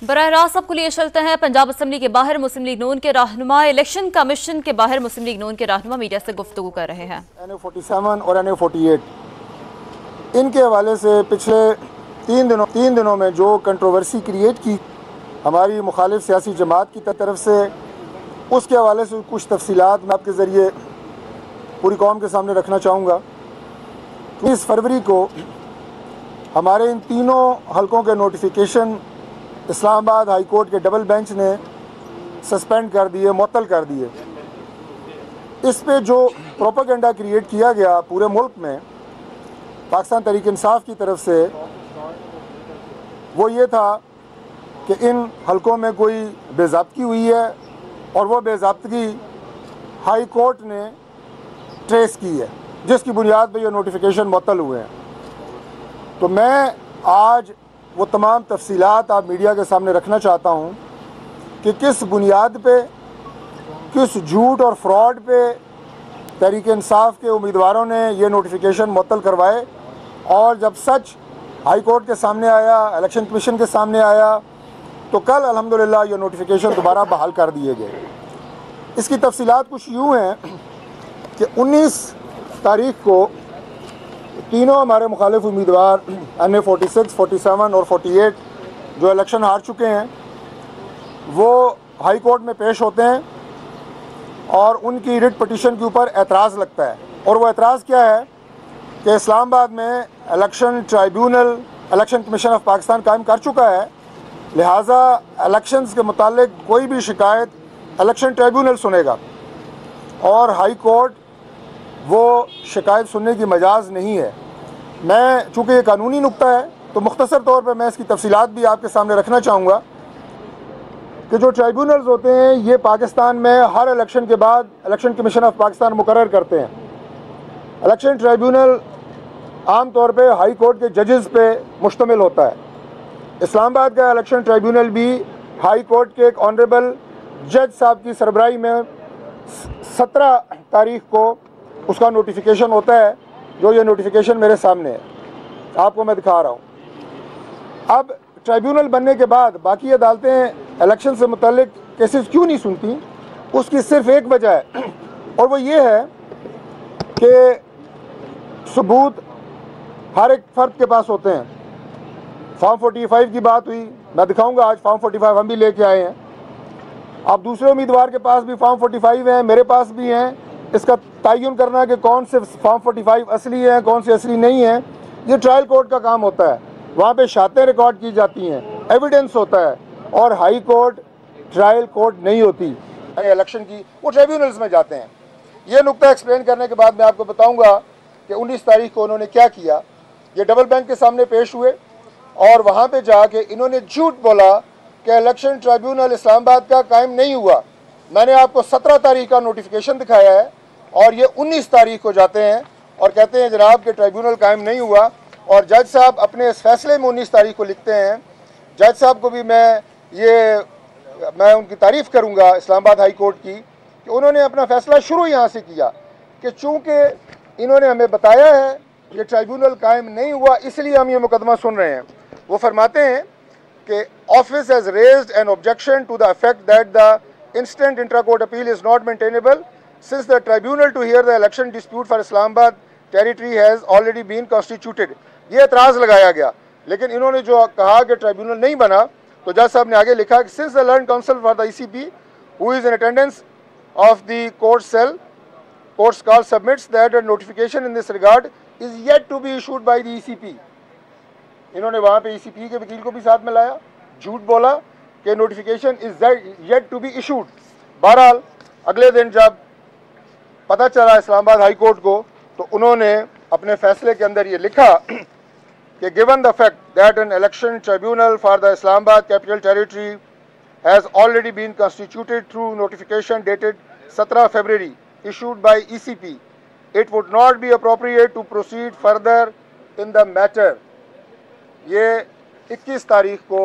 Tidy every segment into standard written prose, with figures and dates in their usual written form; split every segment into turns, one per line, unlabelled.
बराह रास्त सबको लिए चलते हैं। पंजाब असम्बली के बाहर मुस्लिम लीग नून के रहनुमा, इलेक्शन कमीशन के बाहर मुस्लिम लीग नून के रहनुमा मीडिया से गुफ्तगू कर रहे हैं।
NA47 और NA48 इनके हवाले से पिछले तीन दिनों में जो कंट्रोवर्सी क्रिएट की हमारी मुखालिफ सियासी जमात की तरफ से, उसके हवाले से कुछ तफसीलात मैं आपके ज़रिए पूरी कौम के सामने रखना चाहूँगा। 20 फरवरी को हमारे इन तीनों हलकों के नोटिफिकेशन इस्लामाबाद हाई कोर्ट के डबल बेंच ने सस्पेंड कर दिए, मुअत्तल कर दिए। इस पे जो प्रोपेगेंडा क्रिएट किया गया पूरे मुल्क में पाकिस्तान तहरीक इंसाफ की तरफ से, वो ये था कि इन हलकों में कोई बेज़ाब्तगी हुई है और वो बेज़ाब्तगी हाई कोर्ट ने ट्रेस की है, जिसकी बुनियाद पर ये नोटिफिकेशन मुअत्तल हुए हैं। तो मैं आज वो तमाम तफसीलात आप मीडिया के सामने रखना चाहता हूँ कि किस बुनियाद पे, किस झूठ और फ्रॉड पे तहरीक इंसाफ के उम्मीदवारों ने ये नोटिफिकेशन मुअत्तल करवाए, और जब सच हाई कोर्ट के सामने आया, इलेक्शन कमीशन के सामने आया, तो कल अल्हम्दुलिल्लाह ये नोटिफिकेशन दोबारा बहाल कर दिए गए। इसकी तफसीलात कुछ यूँ हैं कि 19 तारीख को तीनों हमारे मुखालिफ उम्मीदवार NA46, 47 और 48 जो इलेक्शन हार चुके हैं, वो हाई कोर्ट में पेश होते हैं और उनकी रिट पटिशन के ऊपर एतराज़ लगता है। और वो एतराज़ क्या है कि इस्लामाबाद में election tribunal, election commission of Pakistan कायम कर चुका है, लिहाजा इलेक्शंस के मुतालिक कोई भी शिकायत इलेक्शन ट्राइब्यूनल सुनेगा और हाई कोर्ट वो शिकायत सुनने की मजाज नहीं है। मैं चूँकि ये कानूनी नुक्ता है तो मुख्तसर तौर पर मैं इसकी तफसीलात भी आपके सामने रखना चाहूँगा कि जो ट्राइब्यूनल्स होते हैं ये पाकिस्तान में हर इलेक्शन के बाद इलेक्शन कमीशन ऑफ पाकिस्तान मुकर्रर करते हैं। इलेक्शन ट्राइब्यूनल आम तौर पे हाई कोर्ट के जजेस पे मुश्तमिल होता है। इस्लामाबाद का इलेक्शन ट्राइब्यूनल भी हाई कोर्ट के एक ऑनरेबल जज साहब की सरबराही में 17 तारीख को उसका नोटिफिकेशन होता है, जो ये नोटिफिकेशन मेरे सामने है, आपको मैं दिखा रहा हूँ। अब ट्राइब्यूनल बनने के बाद बाकी अदालतें इलेक्शन से मुतल्लिक केसेस क्यों नहीं सुनती, उसकी सिर्फ एक वजह है और वो ये है कि सबूत हर एक फ़र्द के पास होते हैं। फॉर्म 45 की बात हुई, मैं दिखाऊंगा आज फॉर्म 45 हम भी लेके आए हैं। अब दूसरे उम्मीदवार के पास भी फॉर्म 45 हैं, मेरे पास भी हैं। इसका तयन करना कि कौन से फॉर्म 45 असली हैं, कौन से असली नहीं हैं, ये ट्रायल कोर्ट का काम होता है। वहाँ पे शातें रिकॉर्ड की जाती हैं, एविडेंस होता है, और हाई कोर्ट ट्रायल कोर्ट नहीं होती इलेक्शन की, वो ट्राइब्यूनल्स में जाते हैं। ये नुक्ता एक्सप्लेन करने के बाद मैं आपको बताऊँगा कि 19 तारीख को उन्होंने क्या किया। ये डबल बेंच के सामने पेश हुए और वहाँ पे जाके इन्होंने झूठ बोला कि इलेक्शन ट्राइब्यूनल इस्लामाबाद का कायम नहीं हुआ। मैंने आपको 17 तारीख का नोटिफिकेशन दिखाया है और ये 19 तारीख को जाते हैं और कहते हैं जनाब कि ट्राइब्यूनल कायम नहीं हुआ। और जज साहब अपने इस फैसले में 19 तारीख को लिखते हैं, जज साहब को भी मैं उनकी तारीफ़ करूँगा इस्लामाबाद हाई कोर्ट की, कि उन्होंने अपना फ़ैसला शुरू यहाँ से किया कि चूँकि इन्होंने हमें बताया है कि ट्राइब्यूनल कायम नहीं हुआ, इसलिए हम ये मुकदमा सुन रहे हैं। वो फरमाते हैं कि office has raised an objection to the effect that the instant intra court appeal is not maintainable since the tribunal to hear the election dispute for Islamabad territory has already been constituted। ये एतराज़ लगाया गया, लेकिन इन्होंने जो कहा कि tribunal नहीं बना, तो जज साहब ने आगे लिखा कि since the learned counsel for the ECP who is in attendance of the court cell, court's call submits that a notification in this regard is yet to be issued by the ECP। इन्होंने वहाँ पे ECP के वकील को भी साथ में लाया, झूठ बोला कि notification is yet to be issued. बहरहाल अगले दिन जब पता चला इस्लामाबाद हाई कोर्ट को, तो उन्होंने अपने फैसले के अंदर ये लिखा कि given the fact that an election tribunal for the Islamabad Capital Territory has already been constituted through notification dated 17 February issued by ECP, it would not be appropriate to proceed further in the matter। ये 21 तारीख को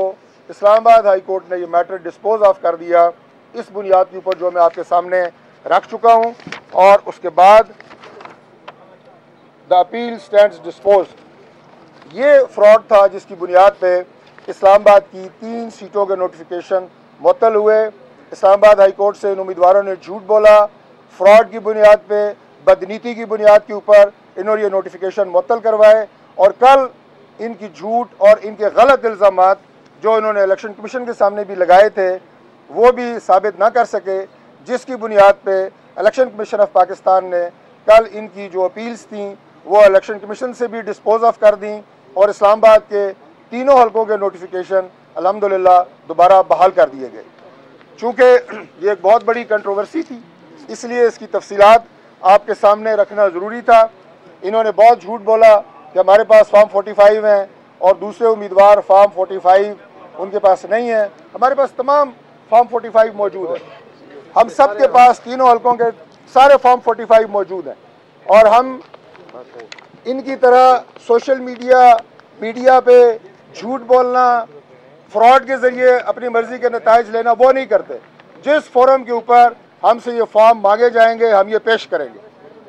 Islamabad high court ने ये matter dispose of कर दिया, इस बुनियाद के ऊपर जो मैं आपके सामने रख चुका हूँ। और उसके बाद द अपील स्टैंड्स डिस्पोज। ये फ्रॉड था जिसकी बुनियाद पे इस्लामाबाद की 3 सीटों के नोटिफिकेशन मुअत्तल हुए। इस्लामाबाद हाई कोर्ट से इन उम्मीदवारों ने झूठ बोला, फ्रॉड की बुनियाद पे, बदनीति की बुनियाद के ऊपर इन्होंने ये नोटिफिकेशन मुअत्तल करवाए और कल इनकी झूठ और इनके गलत इल्ज़ामात जो इन्होंने इलेक्शन कमीशन के सामने भी लगाए थे वो भी साबित ना कर सके, जिसकी बुनियाद पे इलेक्शन कमीशन ऑफ पाकिस्तान ने कल इनकी जो अपील्स थी वो इलेक्शन कमीशन से भी डिस्पोज ऑफ कर दी और इस्लामाबाद के तीनों हलकों के नोटिफिकेशन अल्हम्दुलिल्लाह दोबारा बहाल कर दिए गए। चूँकि ये एक बहुत बड़ी कंट्रोवर्सी थी इसलिए इसकी तफसीलात आपके सामने रखना ज़रूरी था। इन्होंने बहुत झूठ बोला कि हमारे पास फॉर्म 45 हैं और दूसरे उम्मीदवार फॉर्म 45 उनके पास नहीं है। हमारे पास तमाम फॉर्म 45 मौजूद है, हम सब के पास तीनों हलकों के सारे फॉर्म 45 मौजूद हैं और हम इनकी तरह सोशल मीडिया पे झूठ बोलना, फ्रॉड के ज़रिए अपनी मर्ज़ी के नताइज लेना वो नहीं करते। जिस फोरम के ऊपर हमसे ये फॉर्म मांगे जाएंगे हम ये पेश करेंगे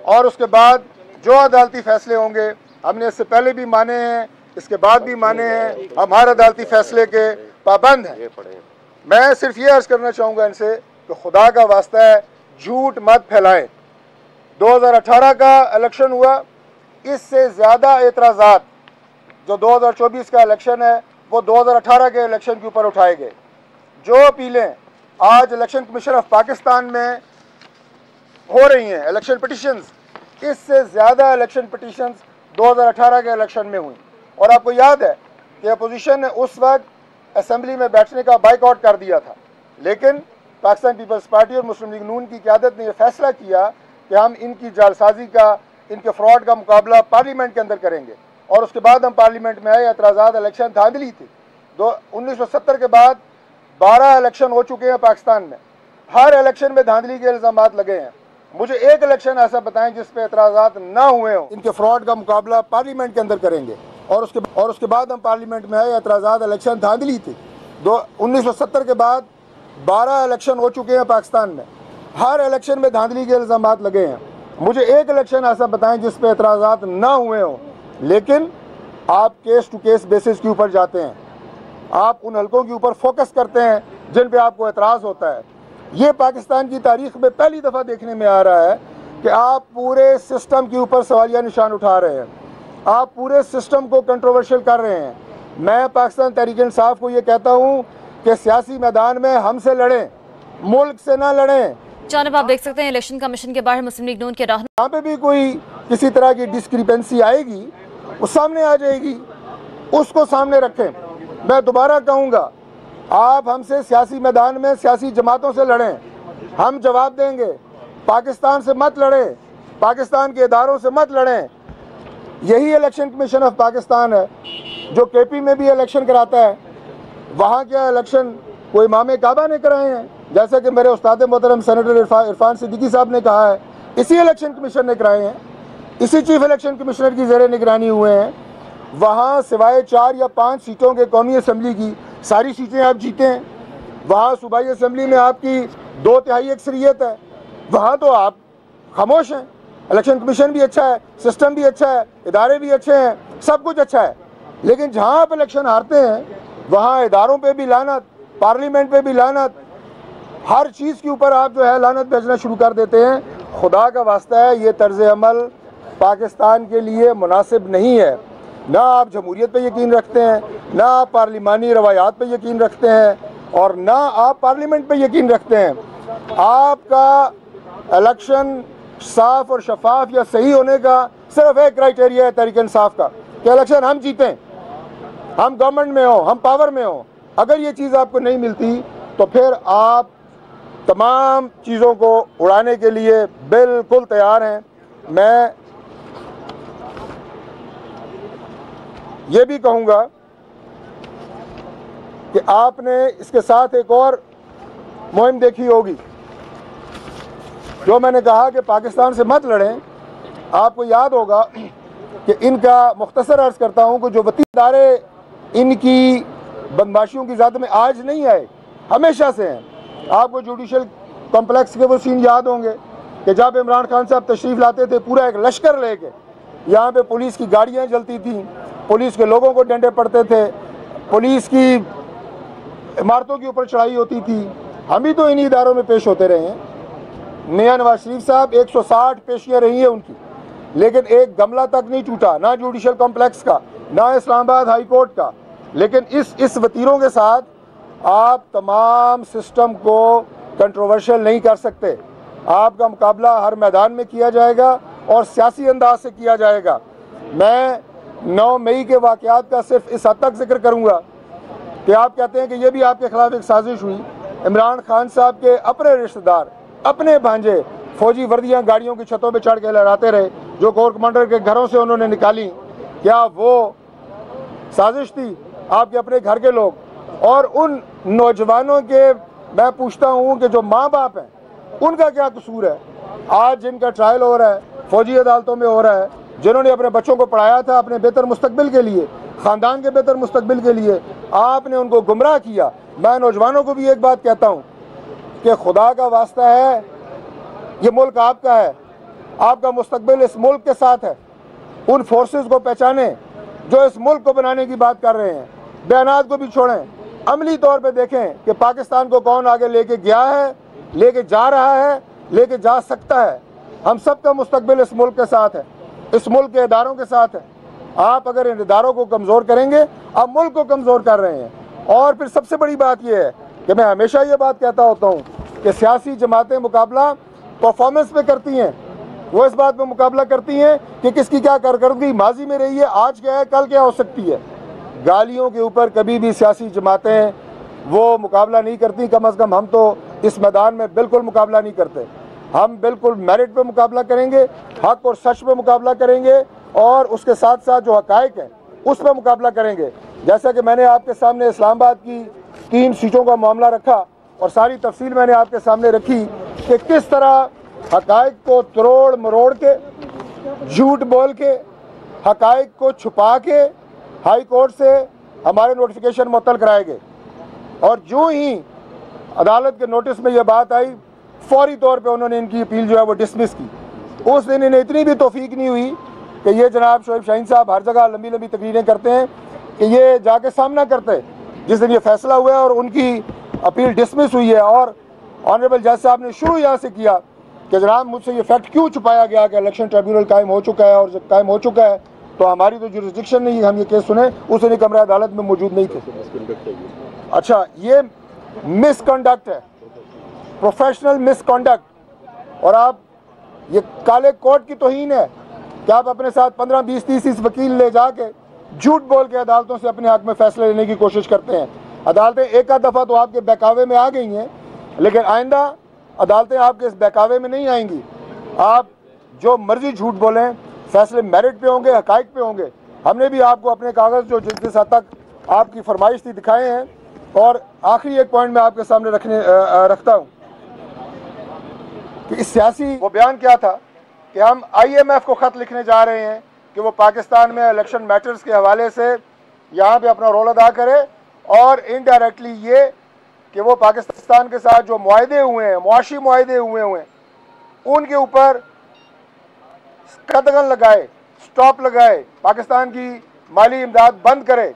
और उसके बाद जो अदालती फ़ैसले होंगे, हमने इससे पहले भी माने हैं, इसके बाद भी माने हैं, हम हर अदालती फ़ैसले के पाबंद हैं। मैं सिर्फ ये अर्ज़ करना चाहूँगा इनसे कि खुदा का वास्ता है झूठ मत फैलाएं। 2018 का इलेक्शन हुआ, इससे ज़्यादा एतराज़ात जो 2024 का इलेक्शन है वो 2018 के इलेक्शन के ऊपर उठाए गए। जो अपीलें आज इलेक्शन कमीशन ऑफ पाकिस्तान में हो रही हैं, इलेक्शन पिटिशंस, इससे ज़्यादा इलेक्शन पिटिशंस 2018 के इलेक्शन में हुई। और आपको याद है कि अपोजिशन ने उस वक्त असेंबली में बैठने का बाइकआउट कर दिया था, लेकिन पाकिस्तान पीपल्स पार्टी और मुस्लिम लीग नून की क़यादत ने यह फैसला किया कि हम इनकी जालसाजी का, इनके फ्रॉड का मुकाबला पार्लियामेंट के अंदर करेंगे। और उसके बाद हम पार्लियामेंट में आए, एतराज़ात, इलेक्शन धांधली थी। 1970 के बाद 12 इलेक्शन हो चुके हैं पाकिस्तान में, हर इलेक्शन में धांधली के इल्ज़ामात लगे हैं। मुझे एक इलेक्शन ऐसा बताएं जिस पे एतराज़ात ना हुए हों। इनके फ्रॉड का मुकाबला पार्लियामेंट के अंदर करेंगे और उसके बाद हम पार्लियामेंट में आए, एतराज़ात, इलेक्शन धांधली थी। 1970 के बाद 12 इलेक्शन हो चुके हैं पाकिस्तान में, हर इलेक्शन में धांधली के इल्ज़ामात लगे हैं। मुझे एक इलेक्शन ऐसा बताएं जिस पे एतराज़ात ना हुए हों। लेकिन आप केस टू केस बेसिस के ऊपर जाते हैं, आप उन हलकों के ऊपर फोकस करते हैं जिन पे आपको एतराज़ होता है। ये पाकिस्तान की तारीख में पहली दफ़ा देखने में आ रहा है कि आप पूरे सिस्टम के ऊपर सवालिया निशान उठा रहे हैं, आप पूरे सिस्टम को कंट्रोवर्शियल कर रहे हैं। मैं पाकिस्तान तहरीक इंसाफ को ये कहता हूँ कि सियासी मैदान में हमसे लड़ें, मुल्क से ना लड़ें।
जानब आप देख सकते हैं इलेक्शन कमीशन के बाहर मुस्लिम लीग नून के रहनुमा,
यहाँ पे भी कोई किसी तरह की डिस्क्रिपेंसी आएगी वो सामने आ जाएगी, उसको सामने रखें। मैं दोबारा कहूँगा, आप हमसे सियासी मैदान में सियासी जमातों से लड़ें, हम जवाब देंगे। पाकिस्तान से मत लड़ें, पाकिस्तान के इदारों से मत लड़ें। यही इलेक्शन कमीशन ऑफ पाकिस्तान है जो केपी में भी इलेक्शन कराता है। वहाँ क्या इलेक्शन कोई इमाम काबा ने कराए हैं, जैसा कि मेरे उस्ताद मोहतरम सेनेटर इरफान सिद्दीकी साहब ने कहा है, इसी इलेक्शन कमीशन ने कराए हैं, इसी चीफ इलेक्शन कमिश्नर की ज़ेरे निगरानी हुए हैं। वहाँ सिवाय 4 या 5 सीटों के कौमी असम्बली की सारी सीटें आप जीते हैं। वहाँ सूबाई असम्बली में आपकी 2/3 अक्सरियत है, वहाँ तो आप खामोश हैं। इलेक्शन कमीशन भी अच्छा है, सिस्टम भी अच्छा है, इदारे भी अच्छे हैं, सब कुछ अच्छा है। लेकिन जहाँ आप इलेक्शन हारते हैं वहाँ इदारों पे भी लानत, पार्लियामेंट पे भी लानत, हर चीज़ के ऊपर आप जो है लानत भेजना शुरू कर देते हैं। खुदा का वास्ता है, ये तर्ज अमल पाकिस्तान के लिए मुनासिब नहीं है। ना आप जमहूरियत पे यकीन रखते हैं, ना आप पार्लिमानी रवायात पे यकीन रखते हैं और ना आप पार्लियामेंट पे यकीन रखते हैं। आपका इलेक्शन साफ और शफाफ या सही होने का सिर्फ एक क्राइटेरिया है तहरीक इंसाफ का कि इलेक्शन हम जीतें, हम गवर्नमेंट में हो, हम पावर में हो। अगर ये चीज़ आपको नहीं मिलती तो फिर आप तमाम चीज़ों को उड़ाने के लिए बिल्कुल तैयार हैं। मैं ये भी कहूँगा कि आपने इसके साथ एक और मुहिम देखी होगी, जो मैंने कहा कि पाकिस्तान से मत लड़ें। आपको याद होगा कि इनका मुख्तसर अर्ज़ करता हूँ कि जो वती इदारे इनकी बदमाशियों की ज़ात में आज नहीं आए, हमेशा से हैं। आपको जुडिशल कॉम्प्लेक्स के वो सीन याद होंगे कि जब इमरान खान साहब तशरीफ़ लाते थे पूरा एक लश्कर लेके, यहाँ पे पुलिस की गाड़ियाँ जलती थी, पुलिस के लोगों को डंडे पड़ते थे, पुलिस की इमारतों के ऊपर चढ़ाई होती थी, हम भी तो इन्हीं इदारों में पेश होते रहे हैं। मियां नवाज शरीफ साहब 160 पेशियाँ रही है उनकी, लेकिन एक गमला तक नहीं टूटा, ना जुडिशल कॉम्प्लेक्स का, ना इस्लामाबाद हाई कोर्ट का। लेकिन इस वतीरों के साथ आप तमाम सिस्टम को कंट्रोवर्शियल नहीं कर सकते। आपका मुकाबला हर मैदान में किया जाएगा और सियासी अंदाज से किया जाएगा। मैं 9 मई के वाक़यात का सिर्फ इस हद तक जिक्र करूँगा कि आप कहते हैं कि ये भी आपके खिलाफ एक साजिश हुई। इमरान खान साहब के अपने रिश्तेदार, अपने भांजे फौजी वर्दियाँ गाड़ियों की छतों पर चढ़ के लहराते रहे, जो कोर कमांडर के घरों से उन्होंने निकाली। क्या वो साजिश थी? आपके अपने घर के लोग और उन नौजवानों के, मैं पूछता हूँ कि जो माँ बाप हैं उनका क्या कसूर है? आज जिनका ट्रायल हो रहा है, फौजी अदालतों में हो रहा है, जिन्होंने अपने बच्चों को पढ़ाया था अपने बेहतर मुस्तकबिल के लिए, ख़ानदान के बेहतर मुस्तकबिल के लिए, आपने उनको गुमराह किया। मैं नौजवानों को भी एक बात कहता हूँ कि खुदा का वास्ता है, ये मुल्क आपका है, आपका मुस्तकबिल इस मुल्क के साथ है। उन फोर्सेस को पहचानें जो इस मुल्क को बनाने की बात कर रहे हैं। बयानात को भी छोड़ें, अमली तौर पे देखें कि पाकिस्तान को कौन आगे लेके गया है, लेके जा रहा है, लेके जा सकता है। हम सब का मुस्तकबिल इस मुल्क के साथ है, इस मुल्क के इदारों के साथ है। आप अगर इन इदारों को कमज़ोर करेंगे, आप मुल्क को कमज़ोर कर रहे हैं। और फिर सबसे बड़ी बात यह है कि मैं हमेशा ये बात कहता होता हूँ कि सियासी जमातें मुकाबला परफॉर्मेंस पे करती हैं। वो इस बात पे मुकाबला करती हैं कि किसकी क्या कारकर्दगी माजी में रही है, आज क्या है, कल क्या हो सकती है। गालियों के ऊपर कभी भी सियासी जमातें वो मुकाबला नहीं करती। कम अज़ कम हम तो इस मैदान में बिल्कुल मुकाबला नहीं करते। हम बिल्कुल मेरिट पे मुकाबला करेंगे, हक और सच पे मुकाबला करेंगे और उसके साथ साथ जो हकायक हैं उस पर मुकाबला करेंगे। जैसा कि मैंने आपके सामने इस्लामाबाद की 3 सीटों का मामला रखा और सारी तफसील मैंने आपके सामने रखी कि किस तरह हकायक को तरोड़ मरोड़ के, झूठ बोल के, हकायक को छुपा के हाई कोर्ट से हमारे नोटिफिकेशन मुअत्तल कराए गए। और जो ही अदालत के नोटिस में यह बात आई, फौरी तौर पे उन्होंने इनकी अपील जो है वो डिसमिस की। उस दिन इन्हें इतनी भी तौफीक नहीं हुई कि ये जनाब शोएब शाहीन साहब हर जगह लंबी लंबी तकरीरें करते हैं कि ये जाके सामना करते। जिस दिन ये फैसला हुआ है और उनकी अपील डिसमिस हुई है और ऑनरेबल जज साहब ने शुरू यहाँ से किया कि जनाब मुझसे ये फैक्ट क्यों छुपाया गया कि इलेक्शन ट्रिब्यूनल कायम हो चुका है, और जब कायम हो चुका है तो हमारी तो जुरिस्डिक्शन नहीं, हम ये केस सुने। उस दिन कमरा अदालत में मौजूद नहीं थे। अच्छा, ये मिसकंडक्ट है, प्रोफेशनल मिसकंडक्ट। और आप ये काले कोर्ट की तौहीन है कि आप अपने साथ 15, 20, 30 वकील ले जाके झूठ बोल के अदालतों से अपने हक में फैसले लेने की कोशिश करते हैं। अदालतें एक आध दफ़ा तो आपके बहकावे में आ गई हैं, लेकिन आइंदा अदालतें आपके इस बहकावे में नहीं आएंगी। आप जो मर्जी झूठ बोलें, फैसले मेरिट पे होंगे, हकायक पे होंगे। हमने भी आपको अपने कागज़ जो जिस हद तक आपकी फरमाइश थी दिखाए हैं। और आखिरी एक पॉइंट मैं आपके सामने रखता हूँ कि इस सियासी वो बयान क्या था कि हम IMF को ख़त लिखने जा रहे हैं कि वो पाकिस्तान में इलेक्शन मैटर्स के हवाले से यहाँ पे अपना रोल अदा करे, और इनडायरेक्टली ये कि वो पाकिस्तान के साथ जो मुआहदे हुए हैं, मुआशी मुआहदे हुए हैं, उनके ऊपर कदगन लगाए, स्टॉप लगाए, पाकिस्तान की माली इमदाद बंद करे,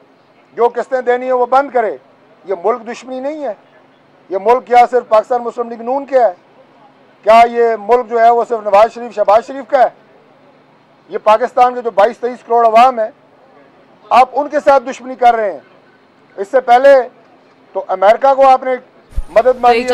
जो किस्तें देनी है वो बंद करे। ये मुल्क दुश्मनी नहीं है। ये मुल्क क्या सिर्फ पाकिस्तान मुस्लिम लीग नून का है? क्या ये मुल्क जो है वो सिर्फ नवाज शरीफ, शहबाज शरीफ का है? ये पाकिस्तान के जो 22-23 करोड़ अवाम है, आप उनके साथ दुश्मनी कर रहे हैं। इससे पहले तो अमेरिका को आपने मदद मांगी है।